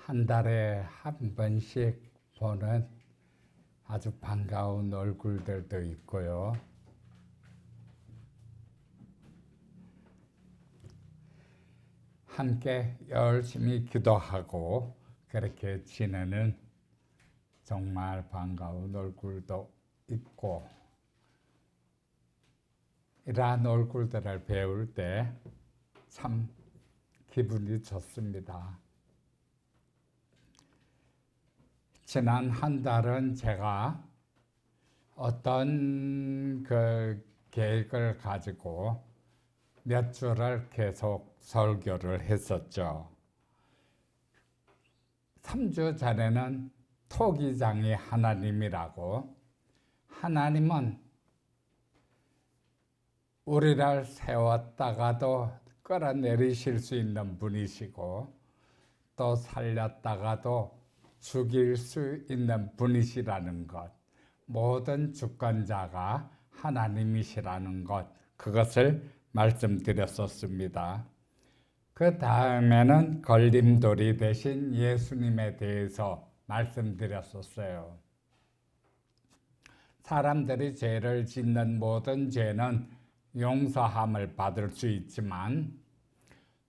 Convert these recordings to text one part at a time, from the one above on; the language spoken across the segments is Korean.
한 달에 한 번씩 보는 아주 반가운 얼굴들도 있고요. 함께 열심히 기도하고 그렇게 지내는 정말 반가운 얼굴도 있고, 이러한 얼굴들을 배울 때 참 기분이 좋습니다. 지난 한 달은 제가 어떤 계획을 가지고 몇 주를 계속 설교를 했었죠. 3주 전에는 토기장이 하나님이라고, 하나님은 우리를 세웠다가도 끌어내리실 수 있는 분이시고, 또 살렸다가도 죽일 수 있는 분이시라는 것, 모든 주권자가 하나님이시라는 것, 그것을 말씀드렸었습니다. 그 다음에는 걸림돌이 되신 예수님에 대해서 말씀드렸었어요. 사람들이 죄를 짓는 모든 죄는 용서함을 받을 수 있지만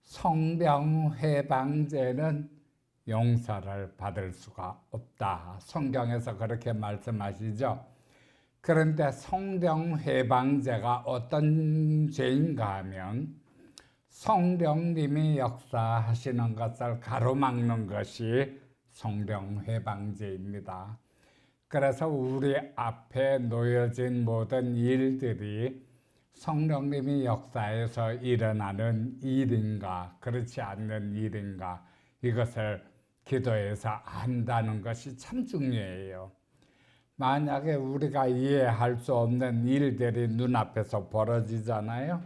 성령회방죄는 용서를 받을 수가 없다. 성경에서 그렇게 말씀하시죠. 그런데 성령회방죄가 어떤 죄인가 하면 성령님이 역사하시는 것을 가로막는 것이 성령회방죄입니다. 그래서 우리 앞에 놓여진 모든 일들이 성령님이 역사해서 일어나는 일인가 그렇지 않는 일인가, 이것을 기도해서 안다는 것이 참 중요해요. 만약에 우리가 이해할 수 없는 일들이 눈앞에서 벌어지잖아요.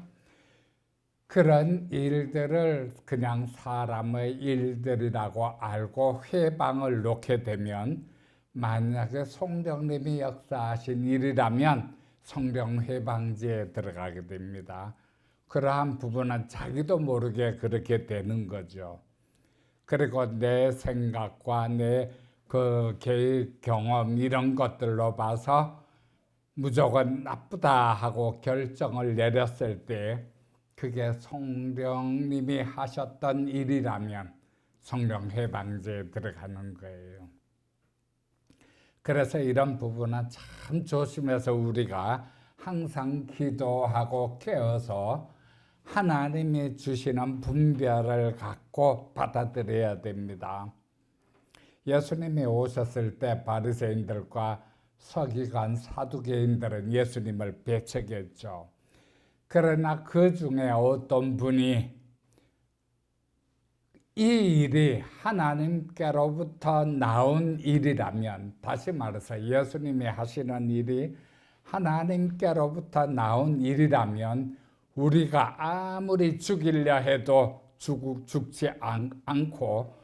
그런 일들을 그냥 사람의 일들이라고 알고 회방을 놓게 되면, 만약에 성령님이 역사하신 일이라면 성령회방죄에 들어가게 됩니다. 그러한 부분은 자기도 모르게 그렇게 되는 거죠. 그리고 내 생각과 내 계획, 경험 이런 것들로 봐서 무조건 나쁘다 하고 결정을 내렸을 때, 그게 성령님이 하셨던 일이라면 성령회방죄에 들어가는 거예요. 그래서 이런 부분은 참 조심해서 우리가 항상 기도하고 깨어서 하나님이 주시는 분별을 갖고 받아들여야 됩니다. 예수님이 오셨을 때 바리새인들과 서기관 사두개인들은 예수님을 배척했죠. 그러나 그 중에 어떤 분이 이 일이 하나님께로부터 나온 일이라면, 다시 말해서 예수님이 하시는 일이 하나님께로부터 나온 일이라면 우리가 아무리 죽이려 해도 죽지 않고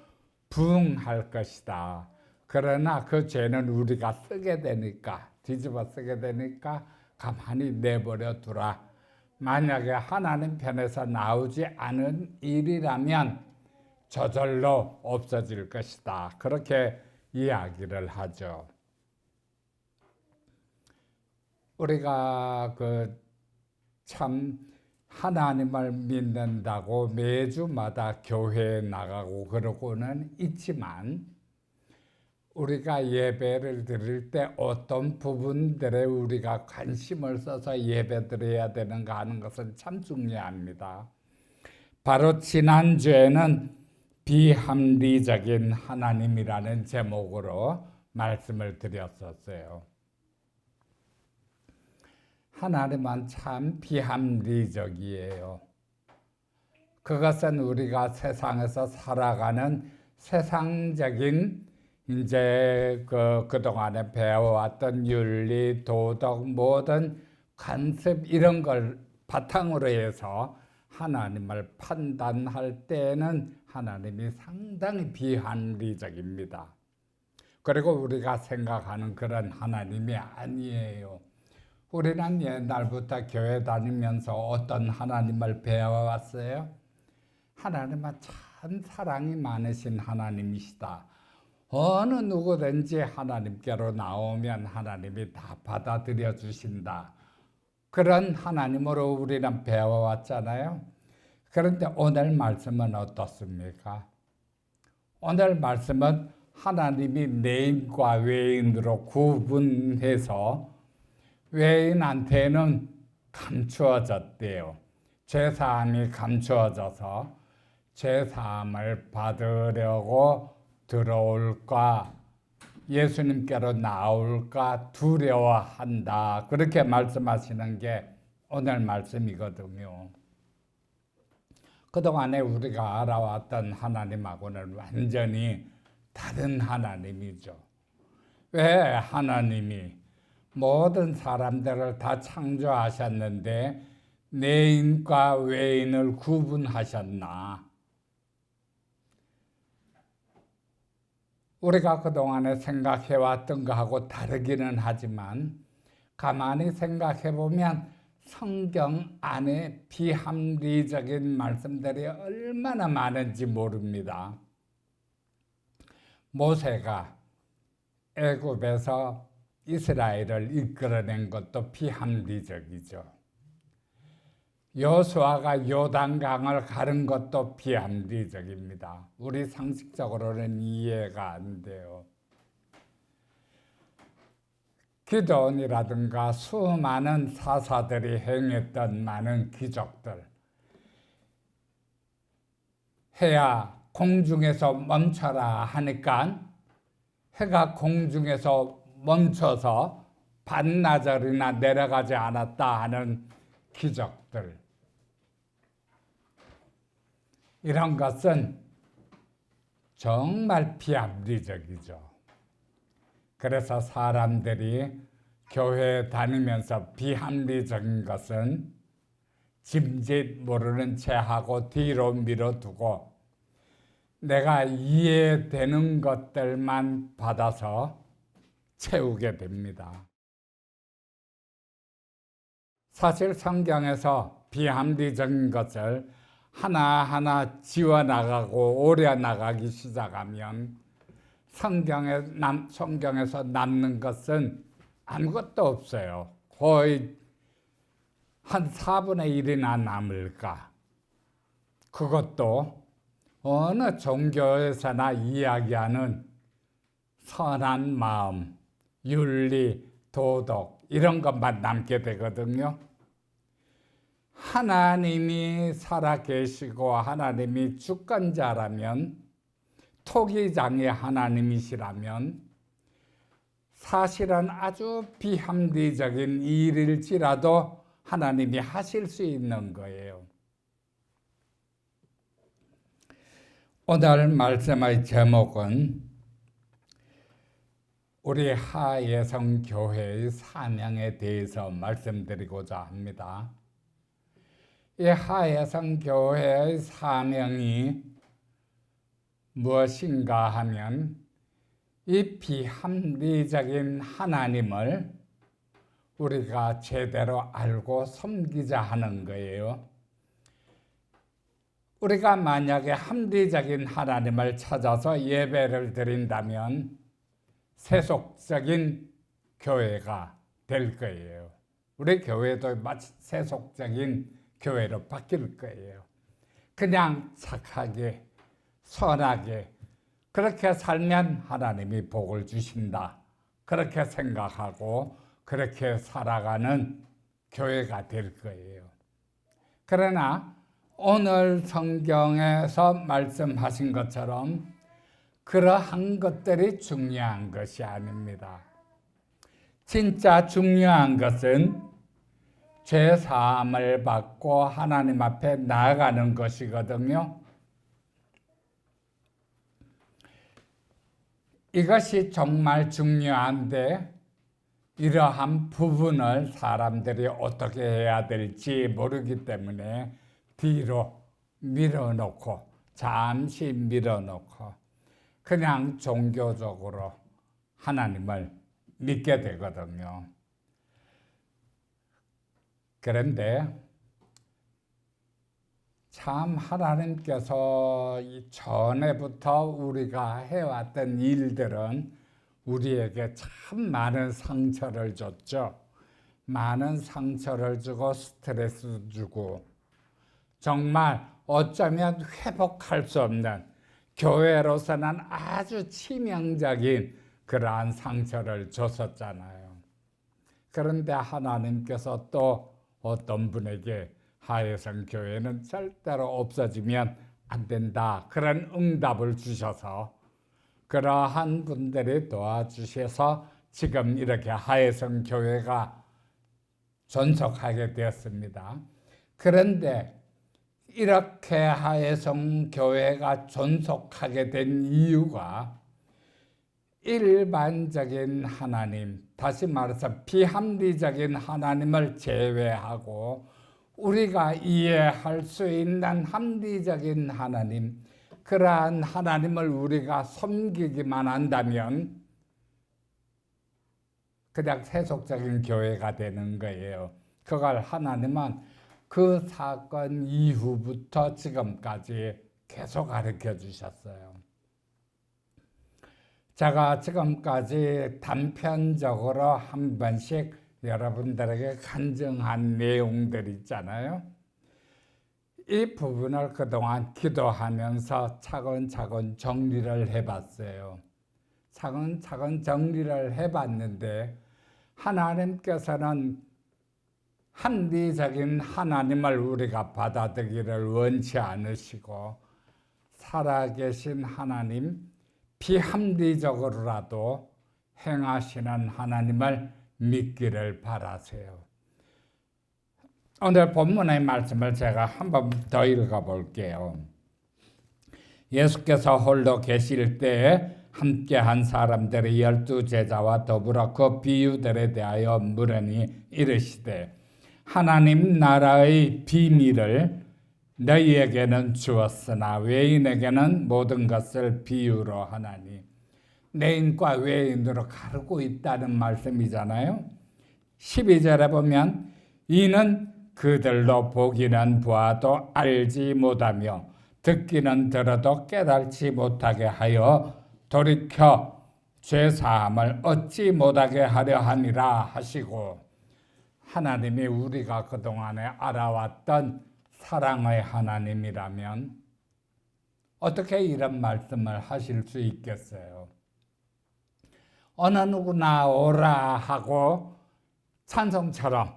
부응할 것이다. 그러나 그 죄는 우리가 쓰게 되니까, 뒤집어 쓰게 되니까 가만히 내버려 두라. 만약에 하나님 편에서 나오지 않은 일이라면 저절로 없어질 것이다. 그렇게 이야기를 하죠. 우리가 참 하나님을 믿는다고 매주마다 교회에 나가고 그러고는 있지만, 우리가 예배를 드릴 때 어떤 부분들에 우리가 관심을 써서 예배 드려야 되는가 하는 것은 참 중요합니다. 바로 지난주에는 비합리적인 하나님이라는 제목으로 말씀을 드렸었어요. 하나님은 참 비합리적이에요. 그것은 우리가 세상에서 살아가는 세상적인 그동안에 배워왔던 윤리, 도덕, 모든 관습 이런 걸 바탕으로 해서 하나님을 판단할 때는 하나님이 상당히 비합리적입니다. 그리고 우리가 생각하는 그런 하나님이 아니에요. 우리는 옛날부터 교회 다니면서 어떤 하나님을 배워왔어요? 하나님은 참 참 사랑이 많으신 하나님이시다. 어느 누구든지 하나님께로 나오면 하나님이 다 받아들여 주신다. 그런 하나님으로 우리는 배워왔잖아요. 그런데 오늘 말씀은 어떻습니까? 오늘 말씀은 하나님이 내인과 외인으로 구분해서 외인한테는 감추어졌대요. 죄사함이 감추어져서 죄사함을 받으려고 들어올까 예수님께로 나올까 두려워한다. 그렇게 말씀하시는 게 오늘 말씀이거든요. 그동안에 우리가 알아왔던 하나님하고는 완전히 다른 하나님이죠. 왜 하나님이 모든 사람들을 다 창조하셨는데 내인과 외인을 구분하셨나? 우리가 그동안에 생각해왔던 것하고 다르기는 하지만 가만히 생각해보면 성경 안에 비합리적인 말씀들이 얼마나 많은지 모릅니다. 모세가 애굽에서 이스라엘을 이끌어낸 것도 비합리적이죠. 여호수아가 요단강을 가른 것도 비합리적입니다. 우리 상식적으로는 이해가 안 돼요. 기드온이라든가 수많은 사사들이 행했던 많은 기적들, 해야 공중에서 멈춰라 하니까 해가 공중에서 멈춰서 반나절이나 내려가지 않았다 하는 기적들, 이런 것은 정말 비합리적이죠. 그래서 사람들이 교회에 다니면서 비합리적인 것은 짐짓 모르는 채 하고 뒤로 밀어두고 내가 이해되는 것들만 받아서 채우게 됩니다. 사실 성경에서 비합리적인 것을 하나하나 지워나가고 오려나가기 시작하면 성경에서 남는 것은 아무것도 없어요. 거의 한 4분의 1이나 남을까. 그것도 어느 종교에서나 이야기하는 선한 마음, 윤리, 도덕 이런 것만 남게 되거든요. 하나님이 살아계시고 하나님이 주권자라면, 토기장의 하나님이시라면 사실은 아주 비합리적인 일일지라도 하나님이 하실 수 있는 거예요. 오늘 말씀의 제목은 우리 하예성교회의 사명에 대해서 말씀드리고자 합니다. 이 하예성교회의 사명이 무엇인가 하면 이 비합리적인 하나님을 우리가 제대로 알고 섬기자 하는 거예요. 우리가 만약에 합리적인 하나님을 찾아서 예배를 드린다면 세속적인 교회가 될 거예요. 우리 교회도 마치 세속적인 교회로 바뀔 거예요. 그냥 착하게 선하게 그렇게 살면 하나님이 복을 주신다. 그렇게 생각하고 그렇게 살아가는 교회가 될 거예요. 그러나 오늘 성경에서 말씀하신 것처럼 그러한 것들이 중요한 것이 아닙니다. 진짜 중요한 것은 죄 사함을 받고 하나님 앞에 나아가는 것이거든요. 이것이 정말 중요한데 이러한 부분을 사람들이 어떻게 해야 될지 모르기 때문에 뒤로 밀어놓고 잠시 밀어놓고 그냥 종교적으로 하나님을 믿게 되거든요. 그런데 참 하나님께서 전에부터 우리가 해왔던 일들은 우리에게 참 많은 상처를 줬죠. 많은 상처를 주고 스트레스 주고 정말 어쩌면 회복할 수 없는 교회로서는 아주 치명적인 그러한 상처를 줬었잖아요. 그런데 하나님께서 또 어떤 분에게 하혜성 교회는 절대로 없어지면 안 된다, 그런 응답을 주셔서 그러한 분들이 도와주셔서 지금 이렇게 하혜성 교회가 존속하게 되었습니다. 그런데 이렇게 하혜성 교회가 존속하게 된 이유가 일반적인 하나님, 다시 말해서 비합리적인 하나님을 제외하고 우리가 이해할 수 있는 합리적인 하나님, 그러한 하나님을 우리가 섬기기만 한다면 그냥 세속적인 교회가 되는 거예요. 그걸 하나님은 그 사건 이후부터 지금까지 계속 가르쳐 주셨어요. 제가 지금까지 단편적으로 한 번씩 여러분들에게 간증한 내용들 있잖아요. 이 부분을 그동안 기도하면서 차근차근 정리를 해봤어요. 차근차근 정리를 해봤는데 하나님께서는 합리적인 하나님을 우리가 받아들이기를 원치 않으시고 살아계신 하나님, 비합리적으로라도 행하시는 하나님을 믿기를 바라세요. 오늘 본문의 말씀을 제가 한 번 더 읽어볼게요. 예수께서 홀로 계실 때에 함께한 사람들의 12제자와 더불어 그 비유들에 대하여 물으니 이르시되 하나님 나라의 비밀을 너희에게는 주었으나 외인에게는 모든 것을 비유로 하나니, 내인과 외인으로 가르고 있다는 말씀이잖아요. 12절에 보면 이는 그들로 보기는 보아도 알지 못하며 듣기는 들어도 깨달지 못하게 하여 돌이켜 죄사함을 얻지 못하게 하려 함이라 하시고, 하나님이 우리가 그동안에 알아왔던 사랑의 하나님이라면 어떻게 이런 말씀을 하실 수 있겠어요? 어느 누구나 오라 하고 찬송처럼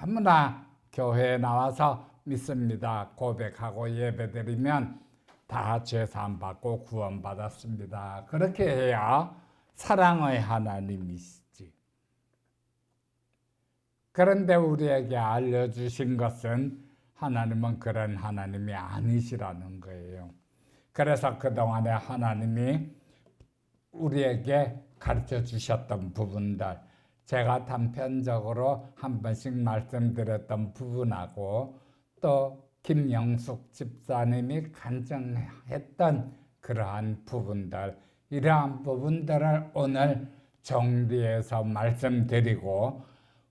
아무나 교회에 나와서 믿습니다 고백하고 예배드리면 다 죄사함 받고 구원받았습니다. 그렇게 해야 사랑의 하나님이시지. 그런데 우리에게 알려주신 것은 하나님은 그런 하나님이 아니시라는 거예요. 그래서 그동안에 하나님이 우리에게 가르쳐 주셨던 부분들, 제가 단편적으로 한 번씩 말씀드렸던 부분하고 또 김영숙 집사님이 간증했던 그러한 부분들, 이러한 부분들을 오늘 정리해서 말씀드리고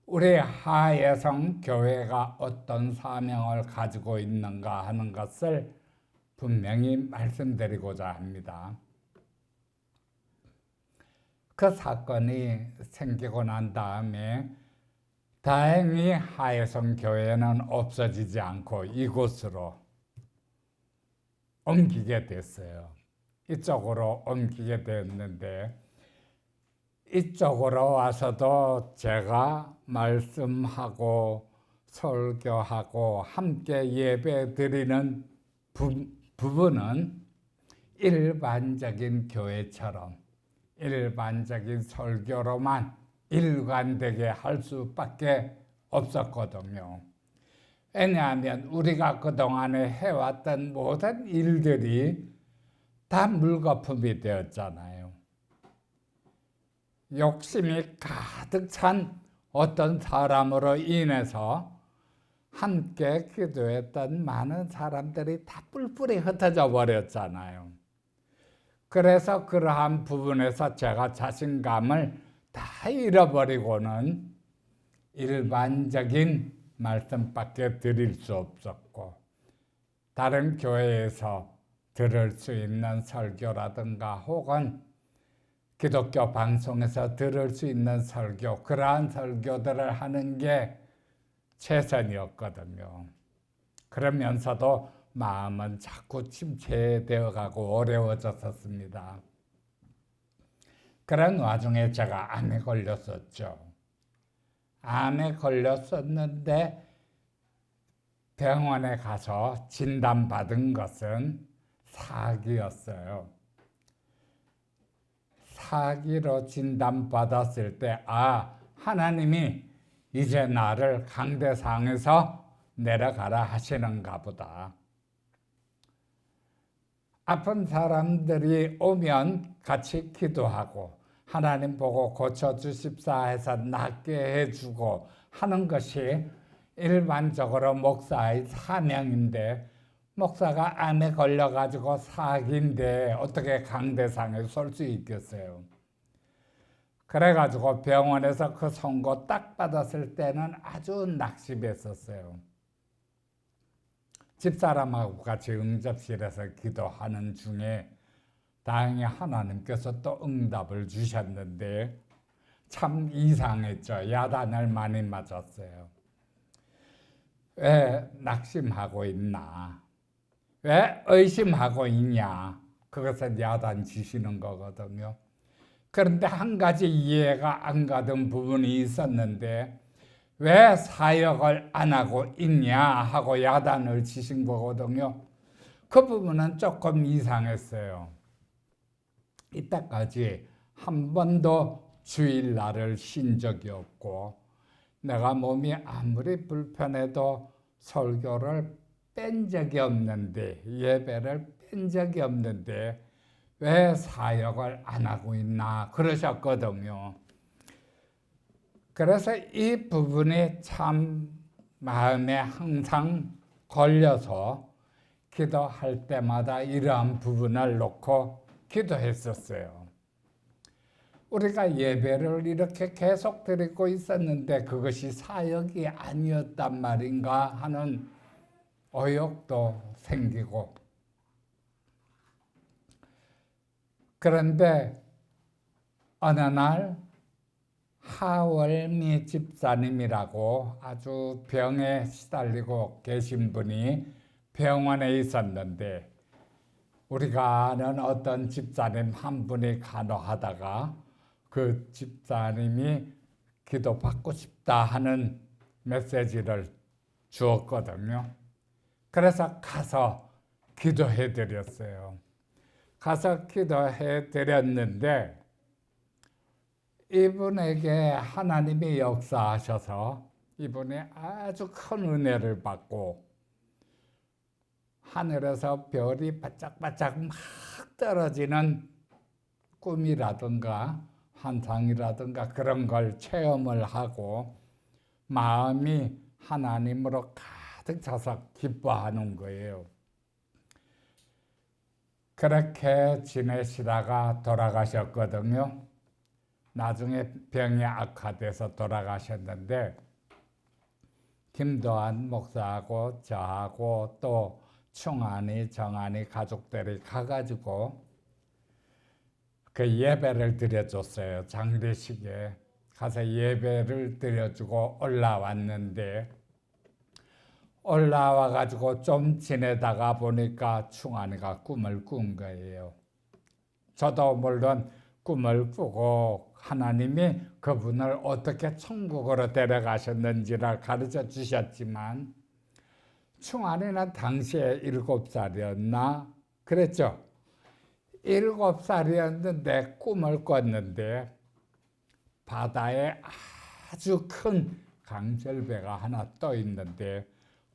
우리 하혜성 교회가 어떤 사명을 가지고 있는가 하는 것을 분명히 말씀드리고자 합니다. 그 사건이 생기고 난 다음에 다행히 하혜성 교회는 없어지지 않고 이곳으로 옮기게 됐어요. 이쪽으로 옮기게 됐는데 이쪽으로 와서도 제가 말씀하고 설교하고 함께 예배 드리는 부분은 일반적인 교회처럼 일반적인 설교로만 일관되게 할 수밖에 없었거든요. 왜냐하면 우리가 그동안에 해왔던 모든 일들이 다 물거품이 되었잖아요. 욕심이 가득 찬 어떤 사람으로 인해서 함께 기도했던 많은 사람들이 다 뿔뿔이 흩어져 버렸잖아요. 그래서 그러한 부분에서 제가 자신감을 다 잃어버리고는 일반적인 말씀밖에 드릴 수 없었고, 다른 교회에서 들을 수 있는 설교라든가 혹은 기독교 방송에서 들을 수 있는 설교, 그러한 설교들을 하는 게 최선이었거든요. 그러면서도 마음은 자꾸 침체되어 가고 어려워졌었습니다. 그런 와중에 제가 암에 걸렸었죠. 암에 걸렸었는데 병원에 가서 진단받은 것은 사기였어요. 사기로 진단받았을 때, 하나님이 이제 나를 강대상에서 내려가라 하시는가 보다. 아픈 사람들이 오면 같이 기도하고 하나님 보고 고쳐주십사 해서 낫게 해주고 하는 것이 일반적으로 목사의 사명인데, 목사가 암에 걸려가지고 사기인데 어떻게 강대상에 설 수 있겠어요? 그래가지고 병원에서 그 선고 딱 받았을 때는 아주 낙심했었어요. 집사람하고 같이 응접실에서 기도하는 중에 다행히 하나님께서 또 응답을 주셨는데 참 이상했죠. 야단을 많이 맞았어요. 왜 낙심하고 있나? 왜 의심하고 있냐? 그것은 야단 지시는 거거든요. 그런데 한 가지 이해가 안 가던 부분이 있었는데 왜 사역을 안 하고 있냐 하고 야단을 치신 거거든요. 그 부분은 조금 이상했어요. 이때까지 한 번도 주일날을 쉰 적이 없고 내가 몸이 아무리 불편해도 설교를 뺀 적이 없는데, 예배를 뺀 적이 없는데 왜 사역을 안 하고 있나 그러셨거든요. 그래서 이 부분이 참 마음에 항상 걸려서 기도할 때마다 이러한 부분을 놓고 기도했었어요. 우리가 예배를 이렇게 계속 드리고 있었는데 그것이 사역이 아니었단 말인가 하는 의혹도 생기고, 그런데 어느 날 하월미 집사님이라고 아주 병에 시달리고 계신 분이 병원에 있었는데, 우리가 아는 어떤 집사님 한 분이 간호하다가 그 집사님이 기도받고 싶다 하는 메시지를 주었거든요. 그래서 가서 기도해 드렸어요. 가서 기도해 드렸는데 이분에게 하나님이 역사하셔서 이분이 아주 큰 은혜를 받고 하늘에서 별이 바짝바짝 막 떨어지는 꿈이라든가 환상이라든가 그런 걸 체험을 하고 마음이 하나님으로 가득 차서 기뻐하는 거예요. 그렇게 지내시다가 돌아가셨거든요. 나중에 병이 악화돼서 돌아가셨는데 김도한 목사하고 저하고 또 충안이 정안이 가족들이 가가지고 그 예배를 드려줬어요. 장례식에 가서 예배를 드려주고 올라왔는데, 올라와가지고 좀 지내다가 보니까 충안이가 꿈을 꾼 거예요. 저도 물론 꿈을 꾸고 하나님이 그분을 어떻게 천국으로 데려가셨는지를 가르쳐 주셨지만, 충안이는 당시에 7살이었나 그랬죠. 7살이었는데 꿈을 꿨는데 바다에 아주 큰 강철배가 하나 떠 있는데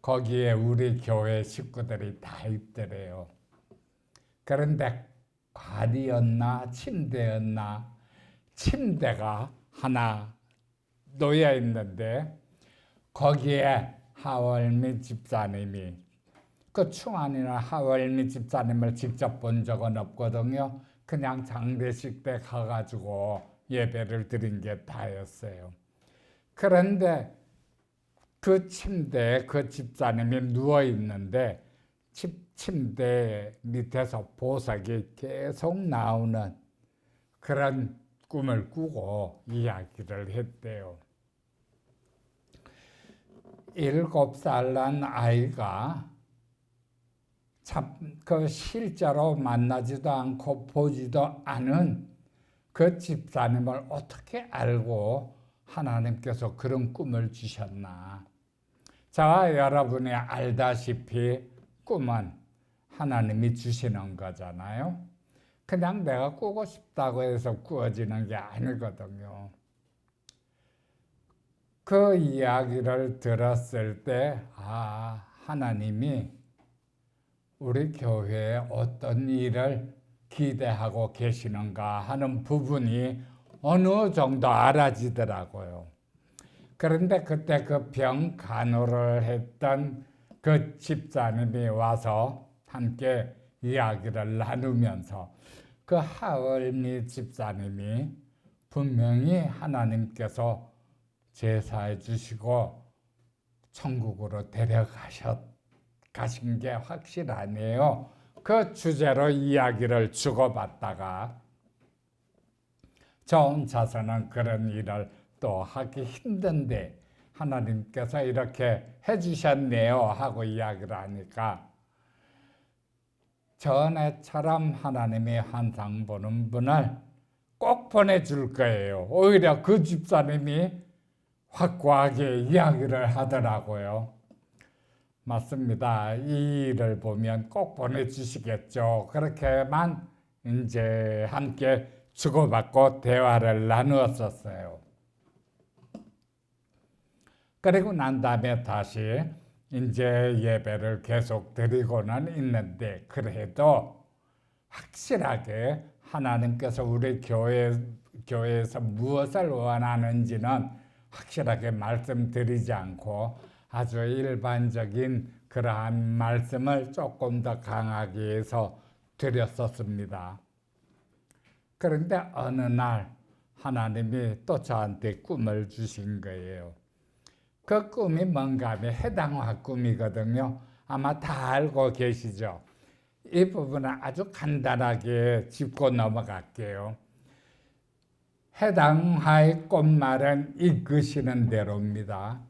거기에 우리 교회 식구들이 다 있더래요. 그런데 관이었나 침대였나, 침대가 하나 놓여 있는데 거기에 하월미 집사님이, 그 충안이나 하월미 집사님을 직접 본 적은 없거든요. 그냥 장례식 때 가가지고 예배를 드린 게 다였어요. 그런데 그 침대에 그 집사님이 누워 있는데 침대 밑에서 보석이 계속 나오는 그런 꿈을 꾸고 이야기를 했대요. 7살 난 아이가 참 그 실제로 만나지도 않고 보지도 않은 그 집사님을 어떻게 알고 하나님께서 그런 꿈을 주셨나? 저와 여러분이 알다시피 꿈은 하나님이 주시는 거잖아요. 그냥 내가 꾸고 싶다고 해서 꾸어지는 게 아니거든요. 그 이야기를 들었을 때, 하나님이 우리 교회에 어떤 일을 기대하고 계시는가 하는 부분이 어느 정도 알아지더라고요. 그런데 그때 그 병 간호를 했던 그 집사님이 와서 함께 이야기를 나누면서 그 하얼미 집사님이 분명히 하나님께서 제사해 주시고 천국으로 가신 게 확실하네요. 그 주제로 이야기를 주고받다가 저 혼자서는 그런 일을 또 하기 힘든데 하나님께서 이렇게 해주셨네요 하고 이야기를 하니까 전에처럼 하나님이 환상 보는 분을 꼭 보내줄 거예요. 오히려 그 집사님이 확고하게 이야기를 하더라고요. 맞습니다. 이 일을 보면 꼭 보내주시겠죠. 그렇게만 이제 함께 주고받고 대화를 나누었었어요. 그리고 난 다음에 다시 이제 예배를 계속 드리고는 있는데 그래도 확실하게 하나님께서 우리 교회에서 무엇을 원하는지는 확실하게 말씀드리지 않고 아주 일반적인 그러한 말씀을 조금 더 강하게 해서 드렸었습니다. 그런데 어느 날 하나님이 또 저한테 꿈을 주신 거예요. 그 꿈이 뭔가 하면 해당화 꿈이거든요. 아마 다 알고 계시죠? 이 부분은 아주 간단하게 짚고 넘어갈게요. 해당화의 꽃말은 이끄시는 대로입니다.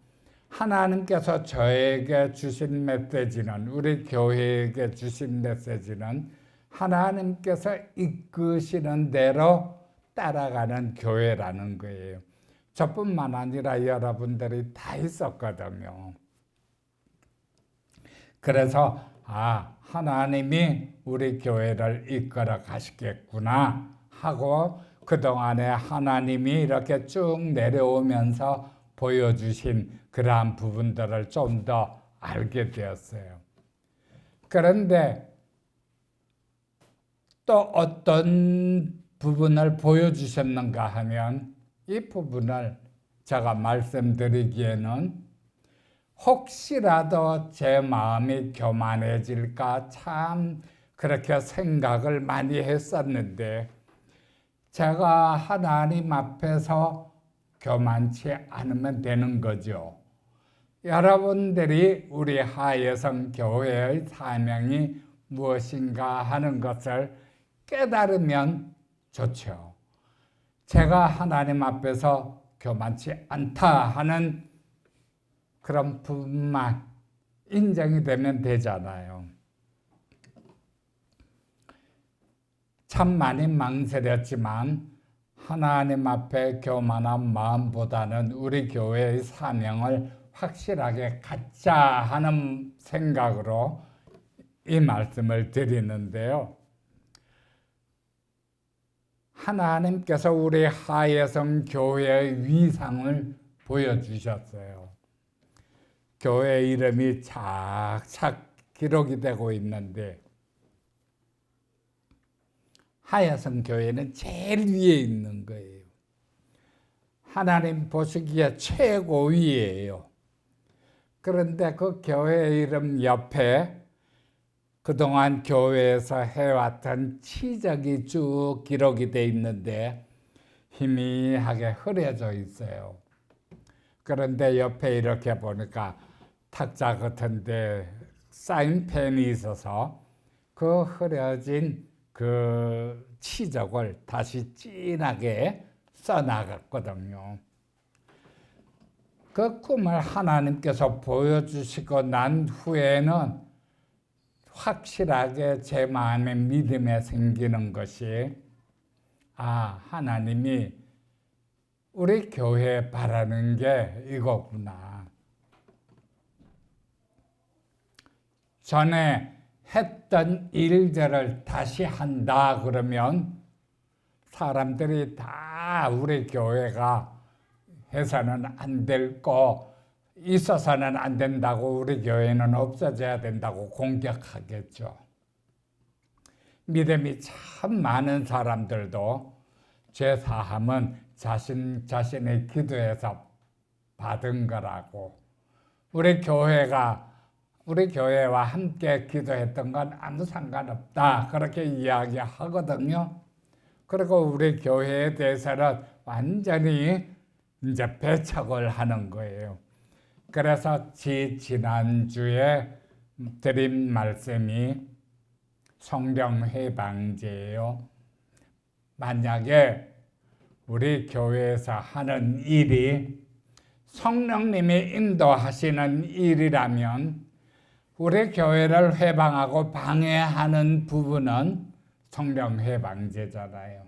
하나님께서 저에게 주신 메시지는, 우리 교회에게 주신 메시지는 하나님께서 이끄시는 대로 따라가는 교회라는 거예요. 저뿐만 아니라 여러분들이 다 있었거든요. 그래서 하나님이 우리 교회를 이끌어 가시겠구나 하고 그동안에 하나님이 이렇게 쭉 내려오면서 보여주신 그러한 부분들을 좀 더 알게 되었어요. 그런데 또 어떤 부분을 보여주셨는가 하면 이 부분을 제가 말씀드리기에는 혹시라도 제 마음이 교만해질까 참 그렇게 생각을 많이 했었는데 제가 하나님 앞에서 교만치 않으면 되는 거죠. 여러분들이 우리 하예성 교회의 사명이 무엇인가 하는 것을 깨달으면 좋죠. 제가 하나님 앞에서 교만치 않다 하는 그런 부분만 인정이 되면 되잖아요. 참 많이 망설였지만 하나님 앞에 교만한 마음보다는 우리 교회의 사명을 확실하게 갖자 하는 생각으로 이 말씀을 드리는데요. 하나님께서 우리 하예성 교회의 위상을 보여주셨어요. 교회 이름이 착착 기록이 되고 있는데 하예성 교회는 제일 위에 있는 거예요. 하나님 보시기에 최고 위에요. 그런데 그 교회 이름 옆에 그동안 교회에서 해왔던 치적이 쭉 기록이 돼 있는데 희미하게 흐려져 있어요. 그런데 옆에 이렇게 보니까 탁자 같은데 사인펜이 있어서 그 흐려진 그 치적을 다시 진하게 써나갔거든요. 그 꿈을 하나님께서 보여주시고 난 후에는 확실하게 제 마음에 믿음에 생기는 것이 하나님이 우리 교회에 바라는 게 이거구나. 전에 했던 일들을 다시 한다 그러면 사람들이 다 우리 교회가 해서는 안 될 거, 있어서는 안 된다고, 우리 교회는 없어져야 된다고 공격하겠죠. 믿음이 참 많은 사람들도 죄사함은 자신의 기도에서 받은 거라고, 우리 교회와 함께 기도했던 건 아무 상관없다, 그렇게 이야기하거든요. 그리고 우리 교회에 대해서는 완전히 이제 배척을 하는 거예요. 그래서 지난주에 드린 말씀이 성령 회방제예요. 만약에 우리 교회에서 하는 일이 성령님이 인도하시는 일이라면 우리 교회를 회방하고 방해하는 부분은 성령 회방제잖아요.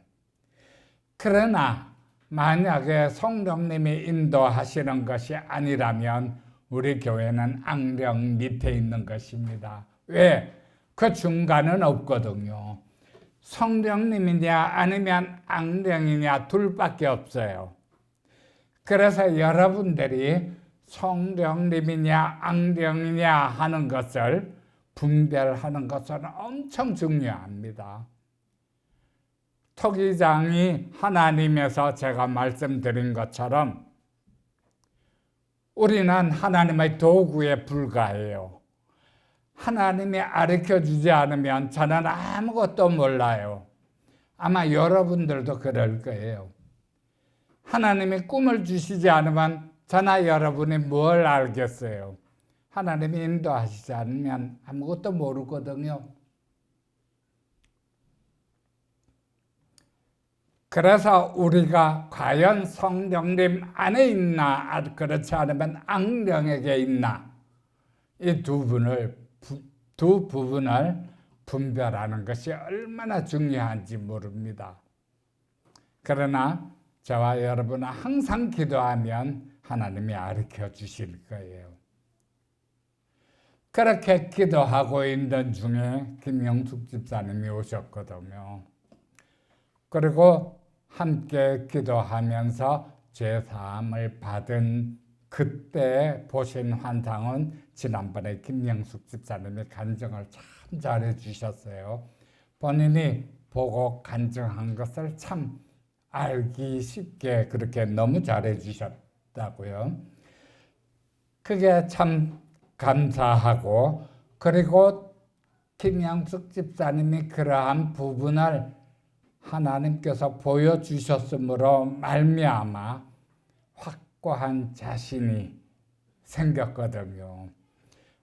그러나 만약에 성령님이 인도하시는 것이 아니라면 우리 교회는 악령 밑에 있는 것입니다. 왜? 그 중간은 없거든요. 성령님이냐 아니면 악령이냐 둘밖에 없어요. 그래서 여러분들이 성령님이냐 악령이냐 하는 것을 분별하는 것은 엄청 중요합니다. 토기장이 하나님에서 제가 말씀드린 것처럼 우리는 하나님의 도구에 불과해요. 하나님이 가르쳐주지 않으면 저는 아무것도 몰라요. 아마 여러분들도 그럴 거예요. 하나님이 꿈을 주시지 않으면 저나 여러분이 뭘 알겠어요. 하나님이 인도하시지 않으면 아무것도 모르거든요. 그래서 우리가 과연 성령님 안에 있나, 그렇지 않으면 악령에게 있나, 이 두 부분을 분별하는 것이 얼마나 중요한지 모릅니다. 그러나 저와 여러분은 항상 기도하면 하나님이 가르쳐 주실 거예요. 그렇게 기도하고 있는 중에 김영숙 집사님이 오셨거든요. 그리고 함께 기도하면서 죄사함을 받은 그때 보신 환상은 지난번에 김영숙 집사님이 간증을 참 잘해 주셨어요. 본인이 보고 간증한 것을 참 알기 쉽게 그렇게 너무 잘해 주셨다고요. 그게 참 감사하고, 그리고 김영숙 집사님이 그러한 부분을 하나님께서 보여주셨으므로 말미암아 확고한 자신이 생겼거든요.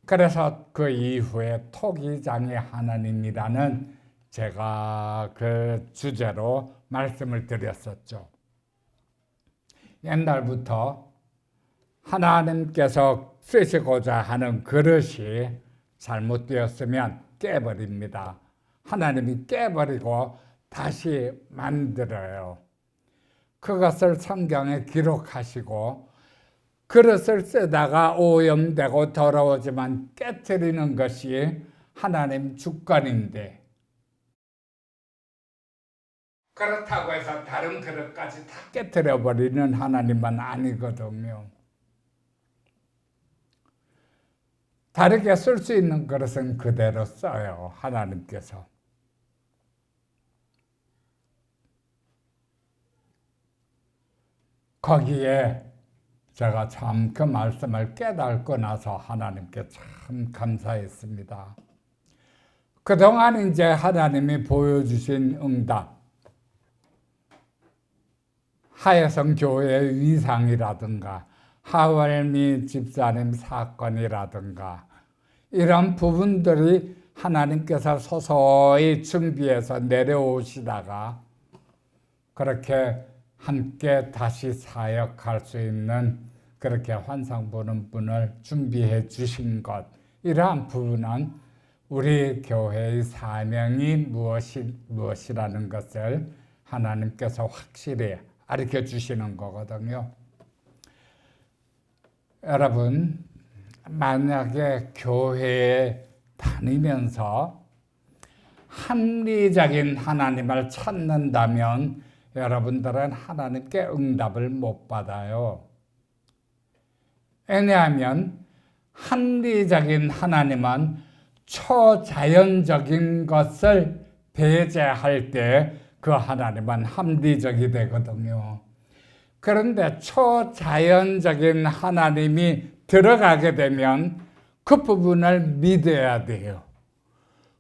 그래서 그 이후에 토기장이 하나님이라는 제가 그 주제로 말씀을 드렸었죠. 옛날부터 하나님께서 쓰시고자 하는 그릇이 잘못되었으면 깨버립니다. 하나님이 깨버리고 다시 만들어요. 그것을 성경에 기록하시고, 그릇을 쓰다가 오염되고 더러워지만 깨트리는 것이 하나님 주권인데, 그렇다고 해서 다른 그릇까지 다 깨트려 버리는 하나님은 아니거든요. 다르게 쓸 수 있는 그릇은 그대로 써요, 하나님께서. 거기에 제가 참 그 말씀을 깨닫고 나서 하나님께 참 감사했습니다. 그동안 이제 하나님이 보여주신 응답, 하예성 교회의 위상이라든가 하월미 집사님 사건이라든가 이런 부분들이 하나님께서 서서히 준비해서 내려오시다가 그렇게 함께 다시 사역할 수 있는 그렇게 환상 보는 분을 준비해 주신 것, 이러한 부분은 우리 교회의 사명이 무엇이라는 것을 하나님께서 확실히 가르쳐 주시는 거거든요. 여러분, 만약에 교회에 다니면서 합리적인 하나님을 찾는다면 여러분들은 하나님께 응답을 못 받아요. 왜냐하면 합리적인 하나님은 초자연적인 것을 배제할 때 그 하나님은 합리적이 되거든요. 그런데 초자연적인 하나님이 들어가게 되면 그 부분을 믿어야 돼요.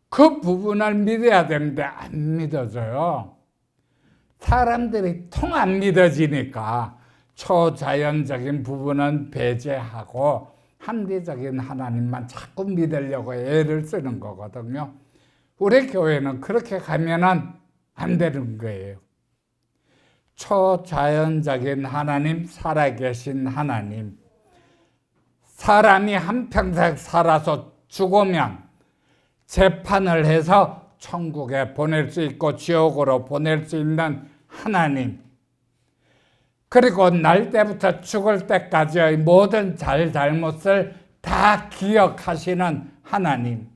그 부분을 믿어야 되는데 안 믿어져요. 사람들이 통 안 믿어지니까 초자연적인 부분은 배제하고 합리적인 하나님만 자꾸 믿으려고 애를 쓰는 거거든요. 우리 교회는 그렇게 가면은 안 되는 거예요. 초자연적인 하나님, 살아계신 하나님, 사람이 한평생 살아서 죽으면 재판을 해서 천국에 보낼 수 있고 지옥으로 보낼 수 있는 하나님, 그리고 날 때부터 죽을 때까지의 모든 잘못을 다 기억하시는 하나님,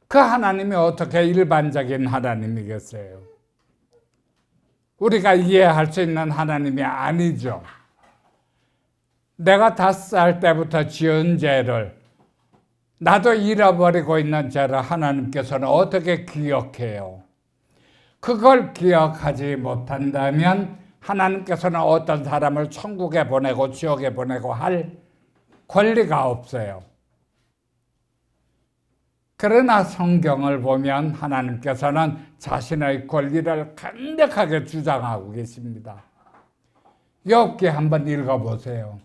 그 하나님이 어떻게 일반적인 하나님이겠어요? 우리가 이해할 수 있는 하나님이 아니죠. 내가 5살 때부터 지은 죄를, 나도 잃어버리고 있는 죄를 하나님께서는 어떻게 기억해요? 그걸 기억하지 못한다면 하나님께서는 어떤 사람을 천국에 보내고 지옥에 보내고 할 권리가 없어요. 그러나 성경을 보면 하나님께서는 자신의 권리를 강력하게 주장하고 계십니다. 욥기 한번 읽어보세요.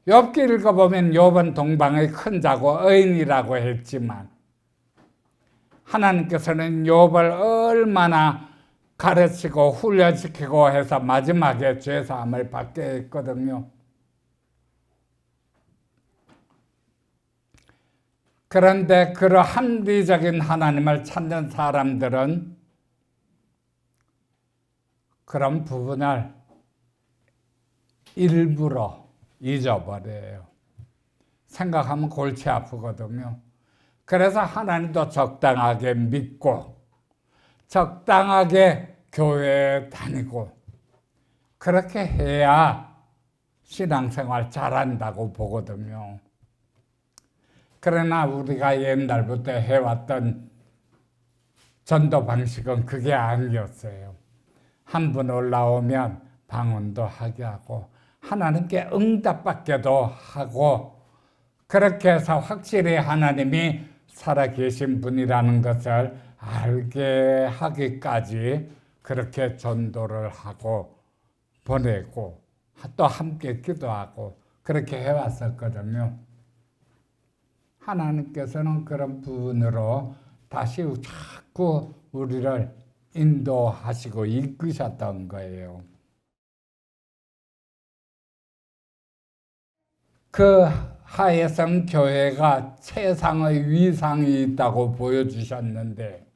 욥기 읽어보면 욥은 동방의 큰 자고 의인이라고 했지만 하나님께서는 욥을 얼마나 가르치고 훈련시키고 해서 마지막에 죄사함을 받게 했거든요. 그런데 그런 합리적인 하나님을 찾는 사람들은 그런 부분을 일부러 잊어버려요. 생각하면 골치 아프거든요. 그래서 하나님도 적당하게 믿고 적당하게 교회에 다니고 그렇게 해야 신앙생활 잘한다고 보거든요. 그러나 우리가 옛날부터 해왔던 전도 방식은 그게 아니었어요. 한 분 올라오면 방언도 하게 하고 하나님께 응답받게도 하고 그렇게 해서 확실히 하나님이 살아계신 분이라는 것을 알게 하기까지 그렇게 전도를 하고 보내고 또 함께 기도하고 그렇게 해왔었거든요. 하나님께서는 그런 부분으로 다시 자꾸 우리를 인도하시고 이끄셨던 거예요. 그 하예성 교회가 최상의 위상이 있다고 보여주셨는데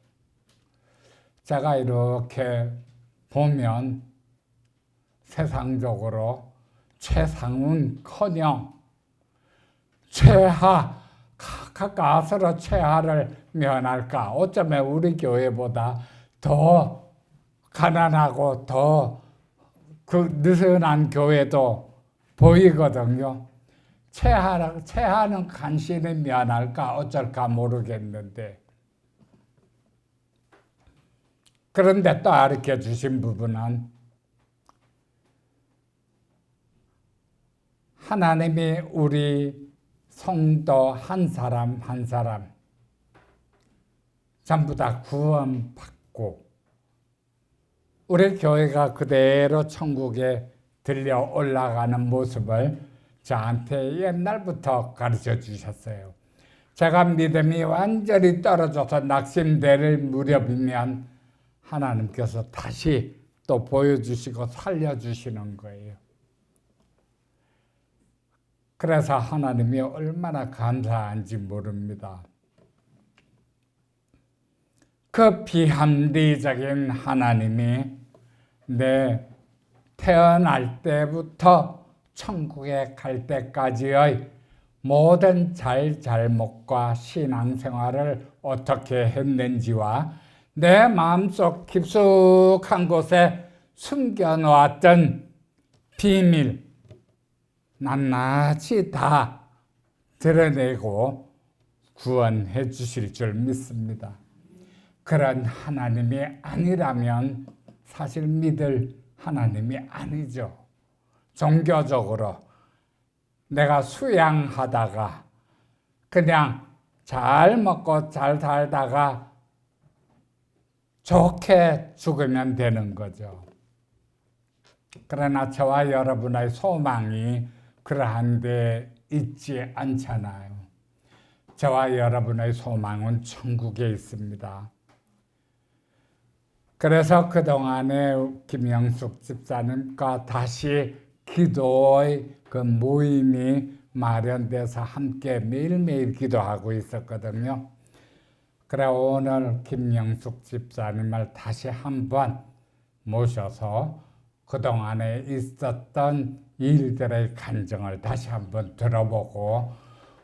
제가 이렇게 보면 세상적으로 최상은커녕 최하, 가까스로 최하를 면할까? 어쩌면 우리 교회보다 더 가난하고 더 느슨한 교회도 보이거든요. 최하는 간신히 면할까? 어쩔까 모르겠는데. 그런데 또 가르쳐 주신 부분은 하나님이 우리 성도 한 사람 한 사람 전부 다 구원받고 우리 교회가 그대로 천국에 들려 올라가는 모습을 저한테 옛날부터 가르쳐 주셨어요. 제가 믿음이 완전히 떨어져서 낙심될 무렵이면 하나님께서 다시 또 보여주시고 살려주시는 거예요. 그래서 하나님이 얼마나 감사한지 모릅니다. 그 비합리적인 하나님이 내 태어날 때부터 천국에 갈 때까지의 모든 잘잘못과 신앙생활을 어떻게 했는지와 내 마음속 깊숙한 곳에 숨겨놓았던 비밀 낱낱이 다 드러내고 구원해 주실 줄 믿습니다. 그런 하나님이 아니라면 사실 믿을 하나님이 아니죠. 종교적으로 내가 수양하다가 그냥 잘 먹고 잘 살다가 좋게 죽으면 되는 거죠. 그러나 저와 여러분의 소망이 그러한 데 있지 않잖아요. 저와 여러분의 소망은 천국에 있습니다. 그래서 그동안에 김영숙 집사님과 다시 기도의 그 모임이 마련돼서 함께 매일매일 기도하고 있었거든요. 그래 오늘 김영숙 집사님을 다시 한번 모셔서 그동안에 있었던 일들의 간증을 다시 한번 들어보고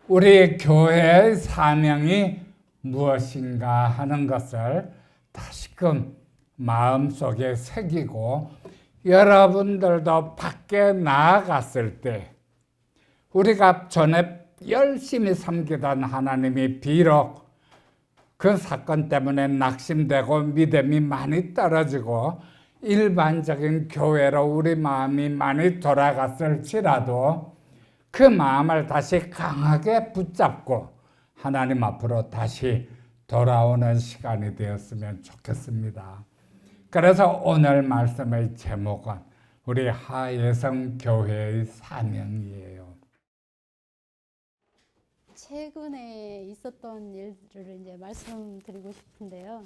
우리 교회의 사명이 무엇인가 하는 것을 다시금 마음속에 새기고 여러분들도 밖에 나아갔을 때 우리가 전에 열심히 섬기던 하나님이 비록 그 사건 때문에 낙심되고 믿음이 많이 떨어지고 일반적인 교회로 우리 마음이 많이 돌아갔을지라도 그 마음을 다시 강하게 붙잡고 하나님 앞으로 다시 돌아오는 시간이 되었으면 좋겠습니다. 그래서 오늘 말씀의 제목은 우리 하예성 교회의 사명이에요. 최근에 있었던 일들을 이제 말씀드리고 싶은데요.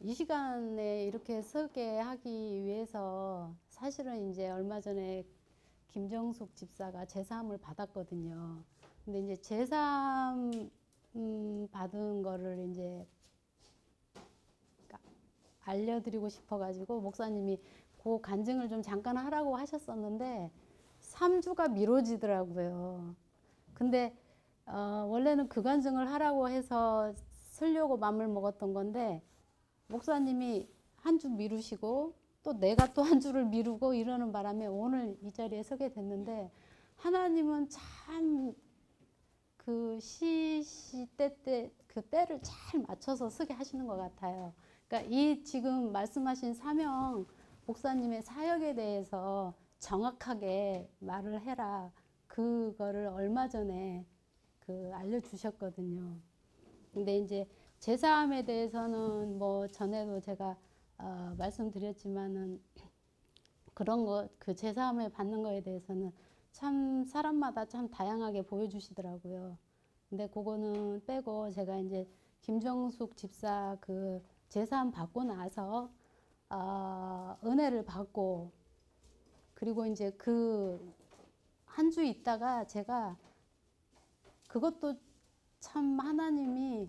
이 시간에 이렇게 서게 하기 위해서 사실은 이제 얼마 전에 김정숙 집사가 제사함을 받았거든요. 근데 이제 제사함 받은 거를 이제 알려드리고 싶어가지고 목사님이 그 간증을 좀 잠깐 하라고 하셨었는데 3주가 미뤄지더라고요. 근데 원래는 그 간증을 하라고 해서 쓰려고 마음을 먹었던 건데 목사님이 한 주 미루시고 또 내가 또 한 주를 미루고 이러는 바람에 오늘 이 자리에 서게 됐는데 하나님은 참 그 시때 그 때를 잘 맞춰서 서게 하시는 것 같아요. 그러니까 이 지금 말씀하신 사명 목사님의 사역에 대해서 정확하게 말을 해라. 그거를 얼마 전에 그 알려주셨거든요. 근데 이제 제사함에 대해서는 뭐 전에도 제가 말씀드렸지만은 그런 거 그 제사함을 받는 거에 대해서는 참 사람마다 참 다양하게 보여주시더라고요. 근데 그거는 빼고 제가 이제 김정숙 집사 그 제사함 받고 나서 은혜를 받고 그리고 이제 그 한 주 있다가 제가 그것도 참 하나님이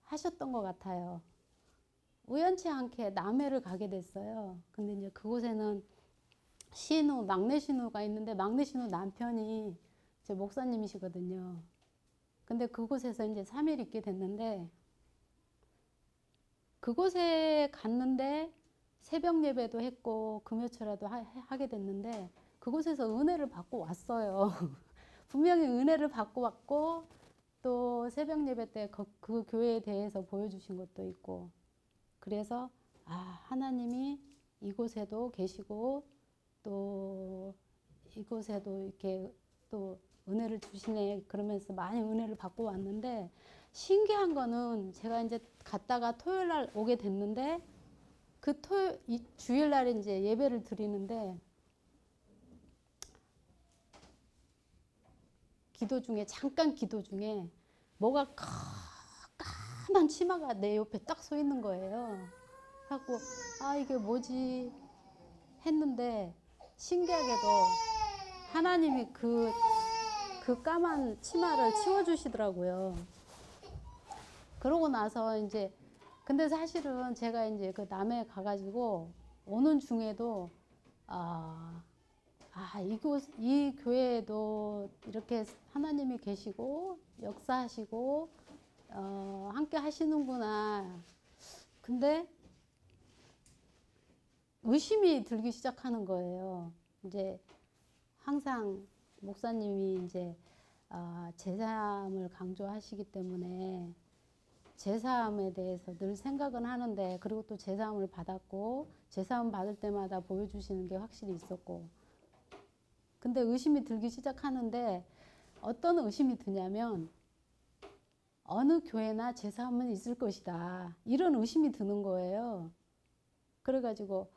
하셨던 것 같아요. 우연치 않게 남해를 가게 됐어요. 근데 이제 그곳에는 신우, 막내 신우가 있는데 막내 신우 남편이 제 목사님이시거든요. 근데 그곳에서 이제 3일 있게 됐는데 그곳에 갔는데 새벽 예배도 했고 금요철에도 하게 됐는데 그곳에서 은혜를 받고 왔어요. 분명히 은혜를 받고 왔고 또 새벽 예배 때 그 교회에 대해서 보여주신 것도 있고 그래서 하나님이 이곳에도 계시고 또 이곳에도 이렇게 또 은혜를 주시네 그러면서 많이 은혜를 받고 왔는데 신기한 거는 제가 이제 갔다가 토요일 날 오게 됐는데 그 이 주일 날에 이제 예배를 드리는데 기도 중에 잠깐 기도 중에 뭐가 까만 치마가 내 옆에 딱 서 있는 거예요. 하고 아 이게 뭐지 했는데 신기하게도 하나님이 그 까만 치마를 치워주시더라고요. 그러고 나서 이제 근데 사실은 제가 이제 그 남해 가가지고 오는 중에도 이 교회에도 이렇게 하나님이 계시고 역사하시고 함께 하시는구나. 근데 의심이 들기 시작하는 거예요. 이제 항상 목사님이 이제 제사함을 강조하시기 때문에 제사함에 대해서 늘 생각은 하는데 그리고 또 제사함을 받았고 제사함 받을 때마다 보여주시는 게 확실히 있었고 근데 의심이 들기 시작하는데 어떤 의심이 드냐면 어느 교회나 제사함은 있을 것이다 이런 의심이 드는 거예요. 그래가지고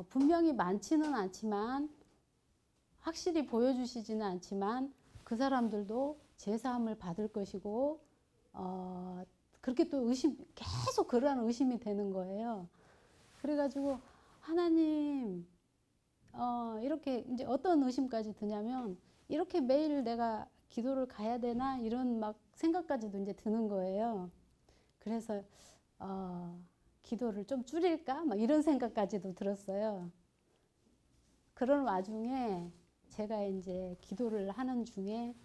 분명히 많지는 않지만 확실히 보여주시지는 않지만 그 사람들도 제사함을 받을 것이고 그렇게 또 계속 그러한 의심이 되는 거예요. 그래가지고 하나님 이렇게 이제 어떤 의심까지 드냐면 이렇게 매일 내가 기도를 가야 되나 이런 막 생각까지도 이제 드는 거예요. 그래서 기도를 좀 줄일까 막 이런 생각까지도 들었어요. 그런 와중에 제가 이제 기도를 하는 중에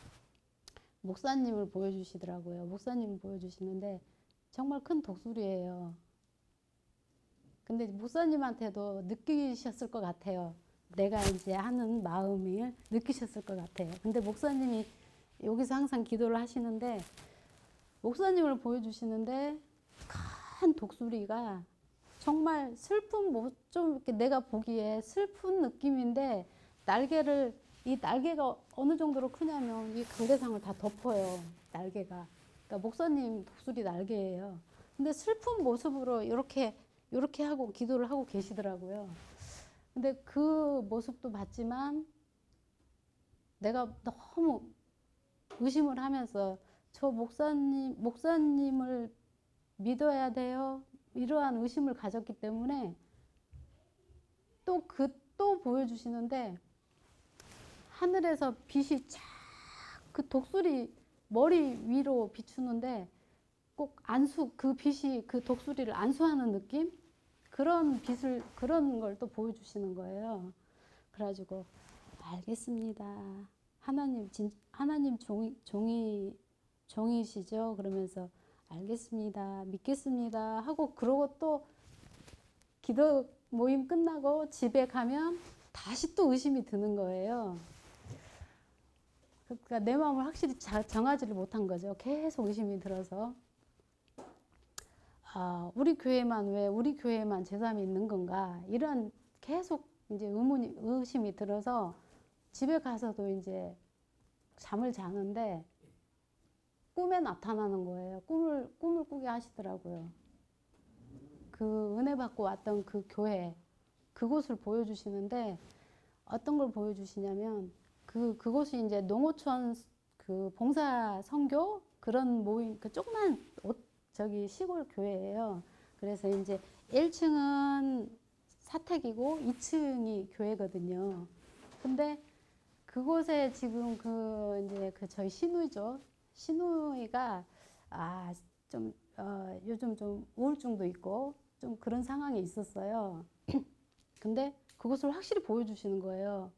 목사님을 보여주시더라고요. 목사님을 보여주시는데 정말 큰 독수리예요. 근데 목사님한테도 느끼셨을 것 같아요. 내가 이제 하는 마음을 느끼셨을 것 같아요. 근데 목사님이 여기서 항상 기도를 하시는데 목사님을 보여주시는데 큰 독수리가 정말 슬픈 좀 이렇게 내가 보기에 슬픈 느낌인데 이 날개가 어느 정도로 크냐면 이 강대상을 다 덮어요. 날개가. 그러니까 목사님 독수리 날개예요. 근데 슬픈 모습으로 이렇게 하고 기도를 하고 계시더라고요. 근데 그 모습도 봤지만 내가 너무 의심을 하면서 저 목사님을 믿어야 돼요. 이러한 의심을 가졌기 때문에 또 보여주시는데 하늘에서 빛이 쫙 그 독수리 머리 위로 비추는데 꼭 그 빛이 그 독수리를 안수하는 느낌? 그런 걸 또 보여주시는 거예요. 그래가지고 알겠습니다. 하나님 종이시죠? 그러면서 알겠습니다. 믿겠습니다. 하고 그러고 또 기도 모임 끝나고 집에 가면 다시 또 의심이 드는 거예요. 그러니까 내 마음을 확실히 정하지를 못한 거죠. 계속 의심이 들어서 우리 교회에만 제사함이 있는 건가 이런 계속 이제 의심이 들어서 집에 가서도 이제 잠을 자는데 꿈에 나타나는 거예요. 꿈을 꾸게 하시더라고요. 그 은혜 받고 왔던 그 교회 그곳을 보여주시는데 어떤 걸 보여주시냐면 그곳이 이제 농어촌 그 봉사 선교 그런 모임 그 조그만 저기 시골 교회예요. 그래서 이제 1층은 사택이고 2층이 교회거든요. 근데 그곳에 지금 이제 저희 시누이죠. 시누이가 요즘 좀 우울증도 있고 좀 그런 상황이 있었어요. 근데 그것을 확실히 보여주시는 거예요.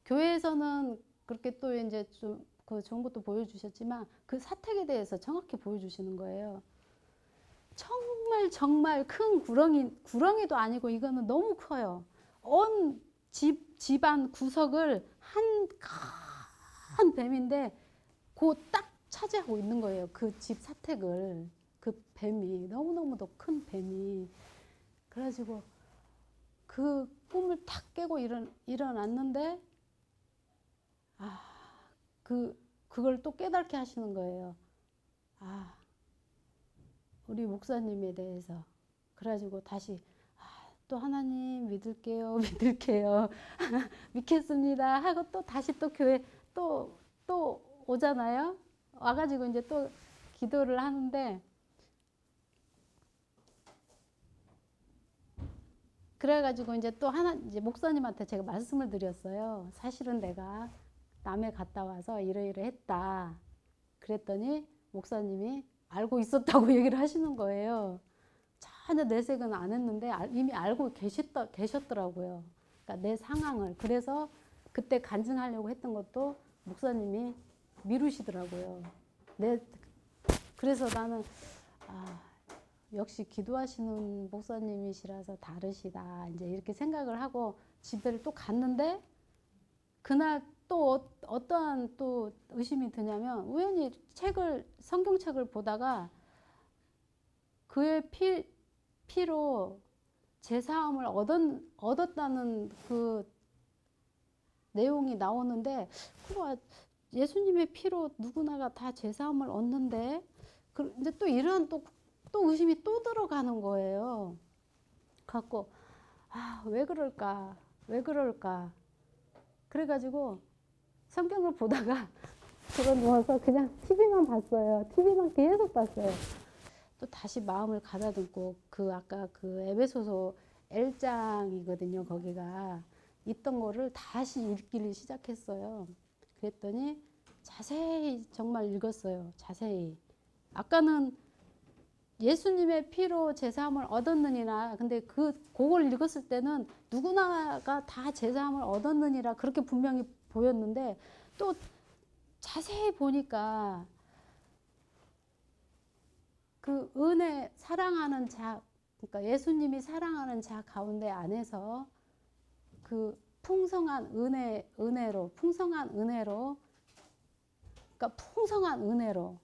교회에서는 그렇게 또 이제 좀 그 좋은 것도 보여주셨지만 그 사택에 대해서 정확히 보여주시는 거예요. 정말 큰 구렁이도 아니고 이거는 너무 커요. 온 집안 구석을 한 뱀인데 딱 차지하고 있는 거예요. 그 집 사택을. 그 뱀이 너무너무도 큰 뱀이. 그래가지고 그 꿈을 탁 깨고 일어났는데 그걸 또 깨닫게 하시는 거예요. 우리 목사님에 대해서. 그래가지고 다시 또 하나님 믿을게요. 믿겠습니다. 하고 또 다시 또 교회 또 오잖아요. 와가지고 이제 또 기도를 하는데, 그래가지고 이제 또 이제 목사님한테 제가 말씀을 드렸어요. 사실은 내가 남해 갔다 와서 이러이러했다. 그랬더니 목사님이 알고 있었다고 얘기를 하시는 거예요. 전혀 내색은 안 했는데 이미 알고 계셨더라고요. 그러니까 내 상황을. 그래서 그때 간증하려고 했던 것도 목사님이 미루시더라고요. 그래서 나는 역시 기도하시는 목사님이시라서 다르시다. 이제 이렇게 생각을 하고 집에를 또 갔는데, 그날 또 어떠한 또 의심이 드냐면, 우연히 성경책을 보다가 그의 피로 제사함을 얻었다는 그 내용이 나오는데, 예수님의 피로 누구나가 다 제사함을 얻는데, 이제 또 이러한 또 의심이 또 들어가는 거예요. 갖고 왜 그럴까? 그래가지고 성경을 보다가 들어 누워서 그냥 TV만 봤어요. TV만 계속 봤어요. 또 다시 마음을 가다듬고 아까 그 에베소서 1장이거든요. 거기가 있던 거를 다시 읽기를 시작했어요. 그랬더니 자세히 정말 읽었어요. 자세히. 아까는 예수님의 피로 제사함을 얻었느니라. 근데 그걸 읽었을 때는 누구나가 다 제사함을 얻었느니라 그렇게 분명히 보였는데, 또 자세히 보니까 그 은혜 사랑하는 자, 그러니까 예수님이 사랑하는 자 가운데 안에서 그 풍성한 은혜로, 그러니까 풍성한 은혜로.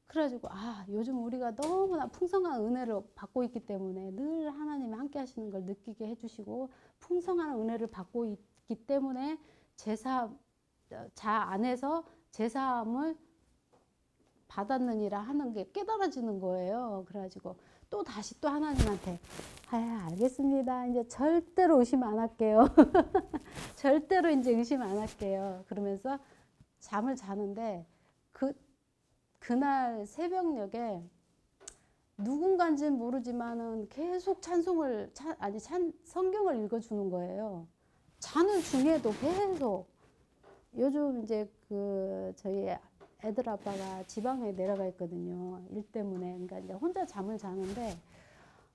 그래가지고 요즘 우리가 너무나 풍성한 은혜를 받고 있기 때문에 늘 하나님이 함께 하시는 걸 느끼게 해주시고, 풍성한 은혜를 받고 있기 때문에 자 안에서 제사함을 받았느니라 하는 게 깨달아지는 거예요. 그래가지고 또 다시 또 하나님한테 알겠습니다. 이제 절대로 의심 안 할게요. 절대로 이제 의심 안 할게요. 그러면서 잠을 자는데, 그날 새벽녘에 누군가인지는 모르지만은 계속 성경을 읽어주는 거예요. 자는 중에도 계속. 요즘 이제 저희 애들 아빠가 지방에 내려가 있거든요. 일 때문에. 그러니까 이제 혼자 잠을 자는데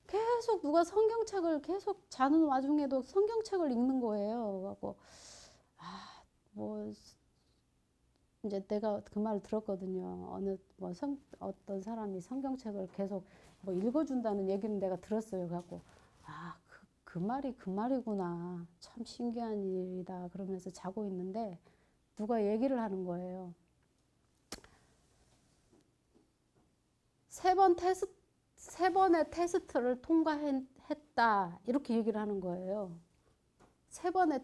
계속 누가 성경책을 계속 자는 와중에도 성경책을 읽는 거예요. 그래갖고 이제 내가 그 말을 들었거든요. 어떤 사람이 성경책을 계속 읽어준다는 얘기는 내가 들었어요. 그래갖고 그 말이 그 말이구나. 참 신기한 일이다. 그러면서 자고 있는데 누가 얘기를 하는 거예요. 세 번의 테스트를 통과했다. 이렇게 얘기를 하는 거예요. 세 번의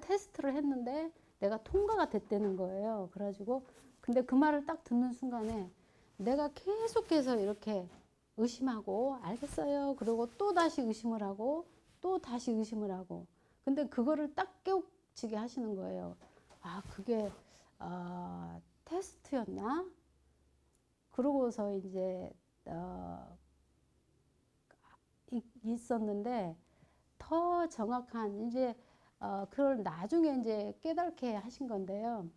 테스트를 했는데 내가 통과가 됐다는 거예요. 그래가지고 근데 그 말을 딱 듣는 순간에 내가 계속해서 이렇게 의심하고 알겠어요. 그리고 또 다시 의심을 하고 또 다시 의심을 하고. 근데 그거를 딱 깨우치게 하시는 거예요. 그게 테스트였나? 그러고서 이제 있었는데 더 정확한 이제 그걸 나중에 이제 깨닫게 하신 건데요.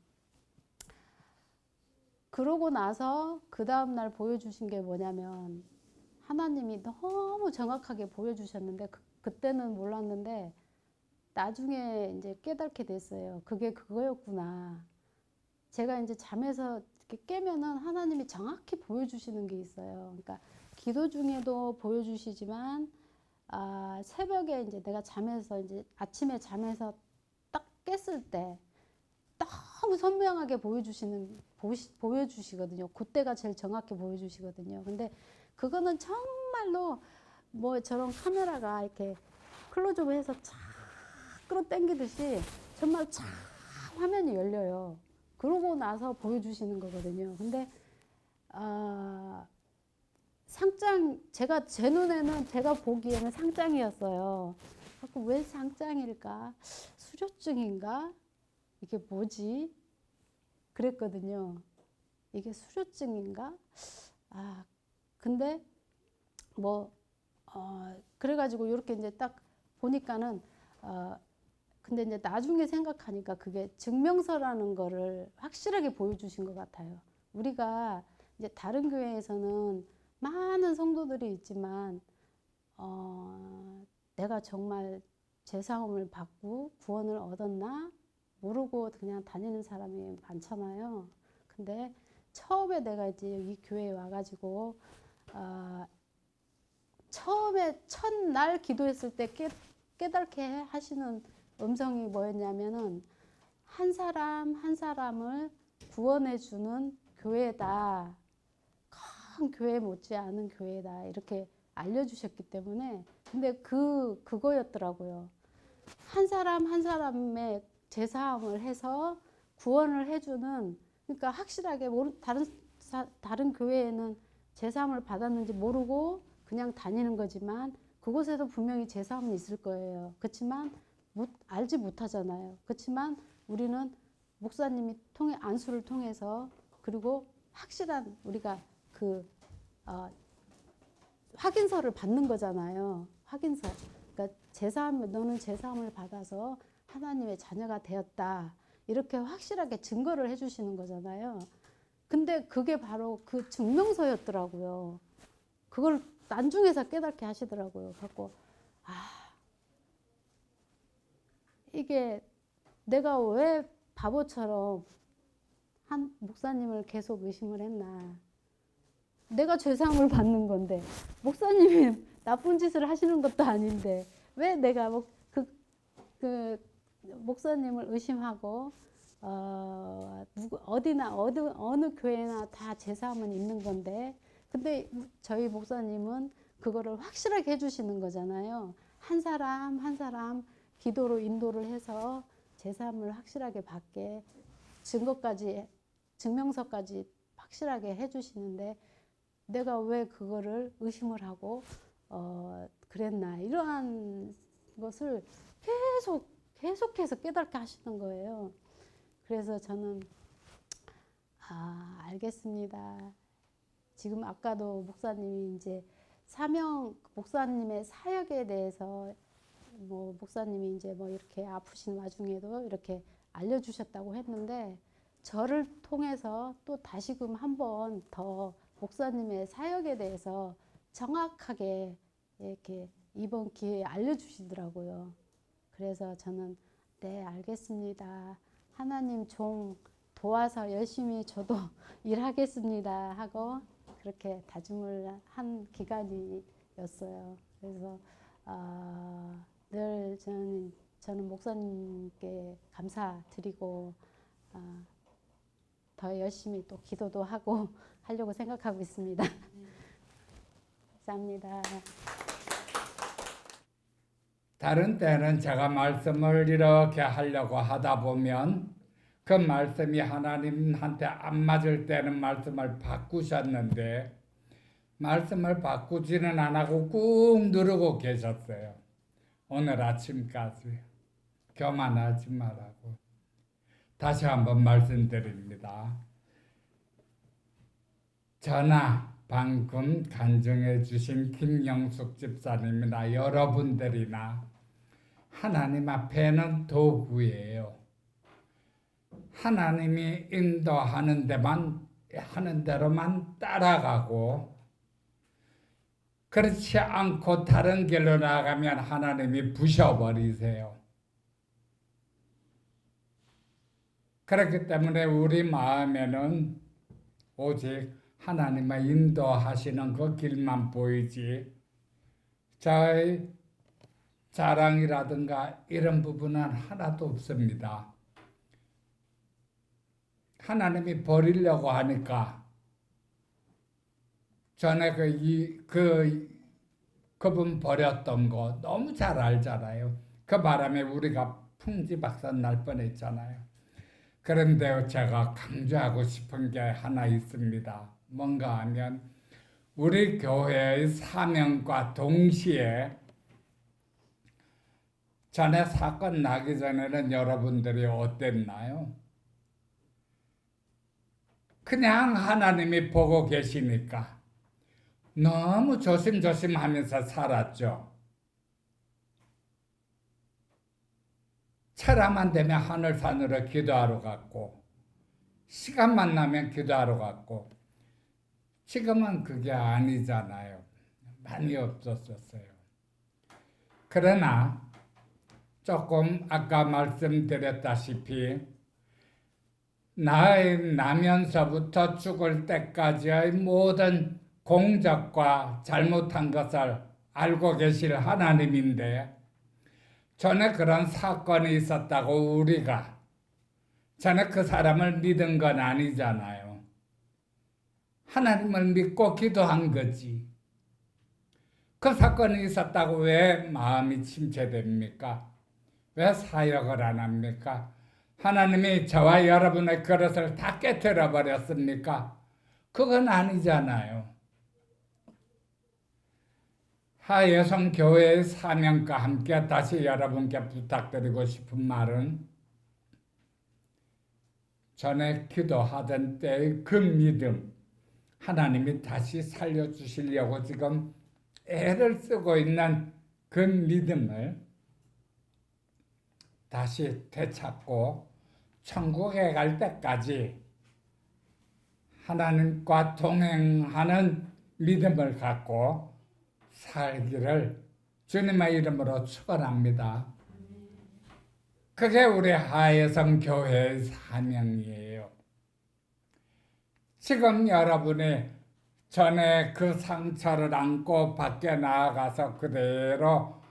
그러고 나서 그 다음날 보여주신 게 뭐냐면, 하나님이 너무 정확하게 보여주셨는데 그때는 몰랐는데 나중에 이제 깨닫게 됐어요. 그게 그거였구나. 제가 이제 잠에서 이렇게 깨면은 하나님이 정확히 보여주시는 게 있어요. 그러니까 기도 중에도 보여주시지만 새벽에 이제 내가 이제 아침에 잠에서 딱 깼을 때 너무 선명하게 보여주시거든요. 그때가 제일 정확히 보여주시거든요. 근데 그거는 정말로 저런 카메라가 이렇게 클로즈업해서 쫙 끌어당기듯이 정말 쫙 화면이 열려요. 그러고 나서 보여주시는 거거든요. 근데 제 눈에는 제가 보기에는 상장이었어요. 왜 상장일까? 수료증인가? 이게 뭐지? 그랬거든요. 이게 수료증인가? 근데 그래가지고 이렇게 이제 딱 보니까는 근데 이제 나중에 생각하니까 그게 증명서라는 거를 확실하게 보여주신 것 같아요. 우리가 이제 다른 교회에서는 많은 성도들이 있지만 내가 정말 죄사함을 받고 구원을 얻었나 모르고 그냥 다니는 사람이 많잖아요. 근데 처음에 내가 이제 이 교회에 와가지고 처음에 첫날 기도했을 때 깨닫게 하시는 음성이 뭐였냐면은 한 사람 한 사람을 구원해 주는 교회다. 큰 교회 못지않은 교회다. 이렇게 알려주셨기 때문에 근데 그거였더라고요. 한 사람 한 사람의 제사함을 해서 구원을 해주는 그러니까 확실하게 다른 교회에는 제사함을 받았는지 모르고 그냥 다니는 거지만 그곳에도 분명히 제사함은 있을 거예요. 그렇지만 알지 못하잖아요. 그렇지만 우리는 목사님이 안수를 통해서 그리고 확실한 우리가 확인서를 받는 거잖아요. 확인서. 그러니까 너는 제사함을 받아서 하나님의 자녀가 되었다. 이렇게 확실하게 증거를 해주시는 거잖아요. 근데 그게 바로 그 증명서였더라고요. 그걸 나중에서 깨닫게 하시더라고요. 그래서 이게 내가 왜 바보처럼 한 목사님을 계속 의심을 했나. 내가 죄사함을 받는 건데 목사님이 나쁜 짓을 하시는 것도 아닌데 왜 내가 목사님을 의심하고 어느 교회나 다 제사함은 있는 건데 근데 저희 목사님은 그거를 확실하게 해주시는 거잖아요. 한 사람 한 사람 기도로 인도를 해서 제사함을 확실하게 받게 증명서까지 확실하게 해주시는데 내가 왜 그거를 의심을 하고 그랬나 이러한 것을 계속해서 깨닫게 하시는 거예요. 그래서 저는 알겠습니다. 지금 아까도 목사님이 이제 목사님의 사역에 대해서 목사님이 이제 이렇게 아프신 와중에도 이렇게 알려주셨다고 했는데 저를 통해서 또 다시금 한번 더 목사님의 사역에 대해서 정확하게 이렇게 이번 기회에 알려주시더라고요. 그래서 저는 네 알겠습니다. 하나님 종 도와서 열심히 저도 일하겠습니다 하고 그렇게 다짐을 한 기간이었어요. 그래서 늘 저는 목사님께 감사드리고 더 열심히 또 기도도 하고 하려고 생각하고 있습니다. 감사합니다. 다른 때는 제가 말씀을 이렇게 하려고 하다 보면 그 말씀이 하나님한테 안 맞을 때는 말씀을 바꾸셨는데 말씀을 바꾸지는 안 하고 꾹 누르고 계셨어요. 오늘 아침까지 교만하지 말라고. 다시 한번 말씀드립니다. 저나 방금 간증해 주신 김영숙 집사님이나 여러분들이나 하나님 앞에는 도구예요. 하나님이 인도하는 하는 대로만 따라가고 그렇지 않고 다른 길로 나가면 하나님이 부셔버리세요. 그렇기 때문에 우리 마음에는 오직 하나님의 인도하시는 그 길만 보이지 저의 자랑이라든가 이런 부분은 하나도 없습니다. 하나님이 버리려고 하니까 전에 그분 버렸던 거 너무 잘 알잖아요. 그 바람에 우리가 풍지박산 날 뻔했잖아요. 그런데 제가 강조하고 싶은 게 하나 있습니다. 뭔가 하면 우리 교회의 사명과 동시에 전에 사건 나기 전에는 여러분들이 어땠나요? 그냥 하나님이 보고 계시니까 너무 조심조심하면서 살았죠. 철야만 되면 하늘산으로 기도하러 갔고 시간만 나면 기도하러 갔고 지금은 그게 아니잖아요. 많이 없어졌어요. 그러나 조금 아까 말씀드렸다시피 나면서부터 죽을 때까지의 모든 공적과 잘못한 것을 알고 계실 하나님인데 전에 그런 사건이 있었다고 우리가 전에 그 사람을 믿은 건 아니잖아요. 하나님을 믿고 기도한 거지. 그 사건이 있었다고 왜 마음이 침체됩니까? 왜 사역을 안 합니까? 하나님이 저와 여러분의 그릇을 다 깨트려 버렸습니까? 그건 아니잖아요. 하예성 교회의 사명과 함께 다시 여러분께 부탁드리고 싶은 말은 전에 기도하던 때의 그 믿음, 하나님이 다시 살려주시려고 지금 애를 쓰고 있는 그 믿음을 다시 되찾고 천국에 갈 때까지 하나님과 동행하는 믿음을 갖고 살기를 주님의 이름으로 축원합니다. 그게 우리 하예성 교회의 사명이에요. 지금 여러분이 전에 그 상처를 안고 밖에 나아가서 그대로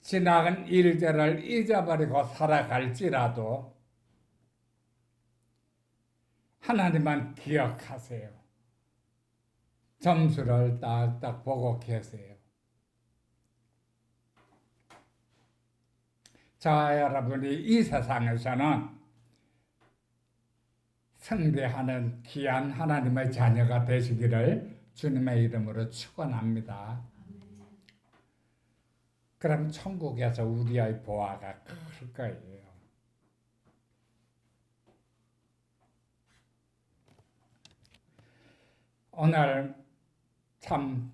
지나간 일들을 잊어버리고 살아갈지라도 하나님만 기억하세요. 점수를 딱딱 보고 계세요. 저와 여러분이 이 세상에서는 승리하는 귀한 하나님의 자녀가 되시기를 주님의 이름으로 축원합니다. 그럼 천국에서 우리의 보화가 클 거예요. 오늘 참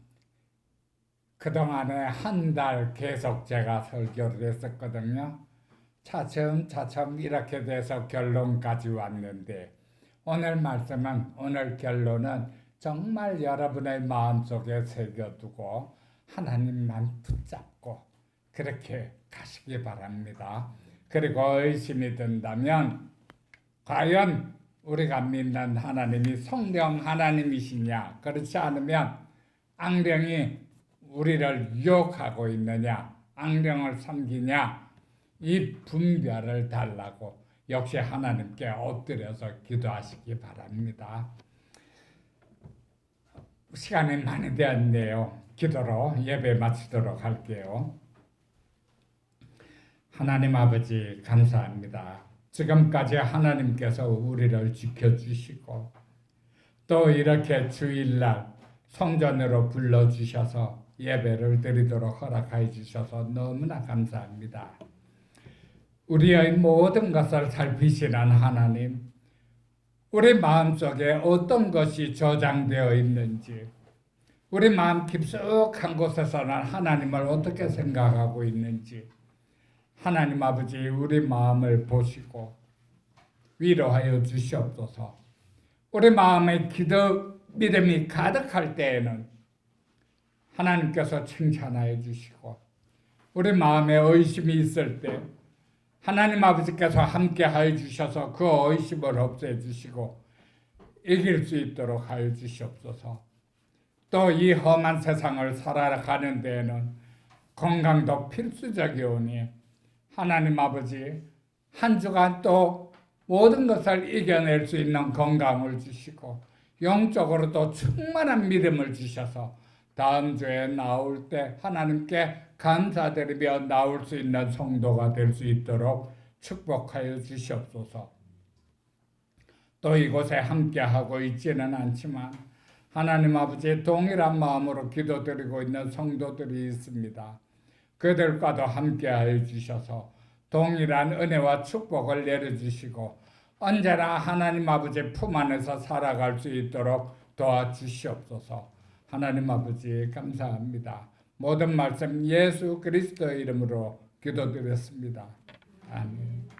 그동안에 한 달 계속 제가 설교를 했었거든요. 차츰 이렇게 돼서 결론까지 왔는데 오늘 결론은 정말 여러분의 마음속에 새겨두고 하나님만 붙잡고 그렇게 가시기 바랍니다. 그리고 의심이 든다면 과연 우리가 믿는 하나님이 성령 하나님이시냐, 그렇지 않으면 앙령이 우리를 유혹하고 있느냐, 앙령을 섬기냐, 이 분별을 달라고 역시 하나님께 엎드려서 기도하시기 바랍니다. 시간이 많이 되었네요. 기도로 예배 마치도록 할게요. 하나님 아버지 감사합니다. 지금까지 하나님께서 우리를 지켜주시고 또 이렇게 주일날 성전으로 불러주셔서 예배를 드리도록 허락해 주셔서 너무나 감사합니다. 우리의 모든 것을 살피시는 하나님, 우리 마음속에 어떤 것이 저장되어 있는지, 우리 마음 깊숙한 곳에서는 하나님을 어떻게 생각하고 있는지 하나님 아버지 우리 마음을 보시고 위로하여 주시옵소서. 우리 마음에 기도 믿음이 가득할 때에는 하나님께서 칭찬하여 주시고 우리 마음에 의심이 있을 때 하나님 아버지께서 함께 하여 주셔서 그 의심을 없애 주시고 이길 수 있도록 하여 주시옵소서. 또 이 험한 세상을 살아가는 데에는 건강도 필수적이오니 하나님 아버지 한 주간 또 모든 것을 이겨낼 수 있는 건강을 주시고 영적으로도 충만한 믿음을 주셔서 다음 주에 나올 때 하나님께 감사드리며 나올 수 있는 성도가 될 수 있도록 축복하여 주시옵소서. 또 이곳에 함께하고 있지는 않지만 하나님 아버지 동일한 마음으로 기도드리고 있는 성도들이 있습니다. 그들과도 함께하여 주셔서 동일한 은혜와 축복을 내려주시고 언제나 하나님 아버지 품 안에서 살아갈 수 있도록 도와주시옵소서. 하나님 아버지 감사합니다. 모든 말씀 예수 그리스도의 이름으로 기도드렸습니다. 아멘.